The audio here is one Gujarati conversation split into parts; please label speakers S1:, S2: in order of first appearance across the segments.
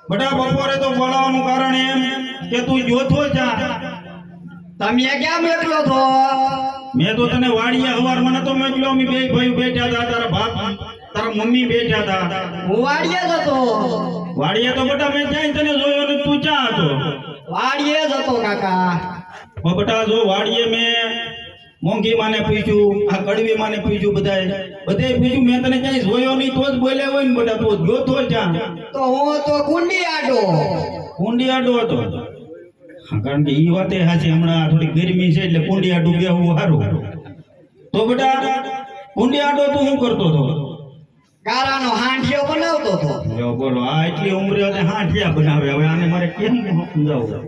S1: બટા બપોરે તો બોલાવાનું કારણ એમ કે તું જોતો જા.
S2: તમે ક્યાં મોકલો છો?
S1: મેં તો તને વાડિયા હવાર મને તો મોકલ્યો. અમે બે ભાઈ બેઠા હતા, તારા બાપ તારા મમ્મી બેઠા હતા.
S2: હું વાડિયા જ હતો.
S1: વાડિયા તો બટા મેં ક્યાંય તને જોયો ને તું ક્યાં હતો?
S2: વાડિયા જ હતો કાકા.
S1: બટા જો વાડિયે મેં મોંઘી માને પૂછ્યું, આ કડવી માને પૂછ્યું, બધે પૂછ્યું. મેં તને ક્યાંય જોયો નહીં તો જ બોલ્યા હોય ને બટા. તું જોતો ક્યાં?
S2: તો હું તો કુંડી આડો.
S1: કુંડી આડો હતો. હા, કારણ કે ઈ વાતે હાચી. હમણાં થોડી ગરમી છે એટલે કુંડી આડું બેહવું સારું. તો બટા કુંડી આડો તું શું કરતો હતો?
S2: ગારાનો હાંઠિયો બનાવતો હતો.
S1: જો બોલો, આ એટલી ઉંમરે હતી હાંઠિયા બનાવે. હવે આને મારે કેમ સમજાવવું?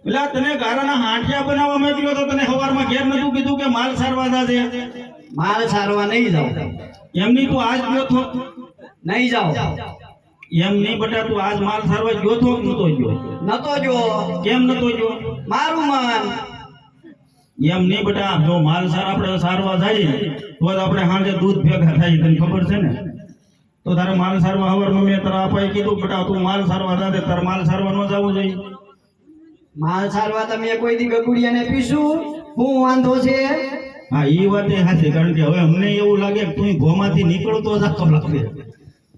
S1: એટલે તને ગારાના હાંઠિયા બનાવવા મોકલ્યો તો તને સવારમાં ઘેર નતું કીધું કે માલ સારવા જાજે?
S2: માલ સારવા નહીં જાવ.
S1: એમની તું આજ ગયો થો?
S2: નહીં જાવ.
S1: એમ નહીં બટા, તું આજ માલ સારવા ગયો થો કે નતો ગયો?
S2: નતો જો.
S1: કેમ નતો ગયો?
S2: મારું મન.
S1: એમ નહીં બટા, જો માલ આપણે સારવા જાય તો જ આપણે સાંજે દૂધ ભેગા થાય. તને ખબર છે ને? તો તારે માલ સારવા સવારમાં મેં તારા અપાઈ કીધું બટા તું માલ સારવા જાજે. તારે માલ સારવા ન જવું જોઈએ.
S2: માલ સારવા તમે કોઈ દી ગગુડિયાને પીશું? હું વાંધો છે?
S1: હા, એ વાત એ સાચી. કારણ કે હવે અમને એવું લાગે કે તું ગોમાંથી નીકળતો જતો લાગે.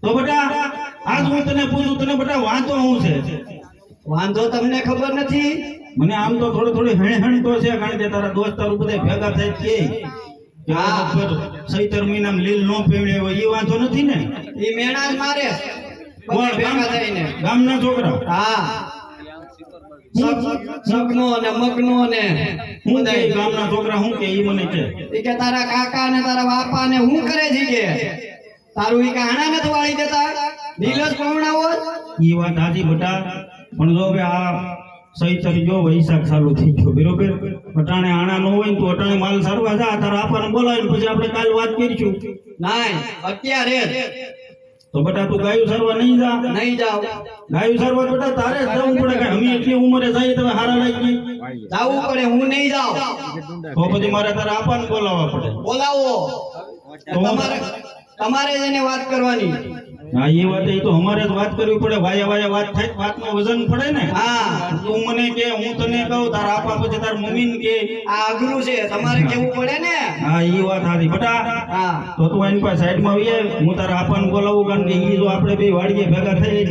S1: તો બટા આજ હું તને પૂછું, તને બટા વાંધો શું છે?
S2: વાંધો તમને ખબર નથી?
S1: મને આમ તો થોડી હણી તો છે. કારણ કે તારા દોસ્તારો બધા ભેગા થાય કે સૈતર મહિનામાં લીલ નો પેવડે હોય એ વાંધો નથી ને?
S2: એ મેણા જ મારે બધા ભેગા થઈને.
S1: ગામના છોકરા?
S2: હા, સગનો ને મગનો ને
S1: હું કે ગામના છોકરા હું કે ઈ મને કે
S2: ઈ કે તારા કાકા ને તારા બાપા ને હું કરે છે કે તારું ઈ કાણા નથી વાળી દેતા? નીલજ પવણાવો.
S1: ઈ વાત હાજી બટા. પણ જો હવે આ સૈતર જો વૈશાખ ચાલુ થઈ ગયો બરોબર. અટાણે આણા નો હોય ને તો અટાણે માલ સારવા જા. તારા આપાને બોલાવીને પછી આપણે કાલ વાત કરીશું.
S2: નહીં, અત્યારે જ.
S1: તો બટા તું ગાયું સારવા નહીં જા?
S2: નહીં જાવ.
S1: ગાયું સારવા બેટા તારે જ જવું પડે. કે અમે એટલી ઉંમરે જઈએ તમે હારા લાગી
S2: જાવું પડે. હું નહીં જાવ.
S1: તો પછી મારે તારા આપાને બોલાવવા પડે.
S2: બોલાવો. તમારે જ એને વાત કરવાની.
S1: હા, એ વાત એ તો અમારે જ વાત કરવી પડે. વાયા વાત થાય, વાતમાં વજન પડે ને.
S2: હા,
S1: તું મને કે હું તને કહું, તારા આપા પછી તાર મમ્મીને કે.
S2: આ અઘરું છે, તમારે કેવું પડે ને.
S1: હા, એ વાત સાચી બટા.
S2: હા,
S1: તો તું એની પાસે સાઈડમાં આવી જાય. હું તારા આપાને બોલાવું. કારણ કે ઈ જો આપણે બે વાડીએ ભેગા થઈ એટલે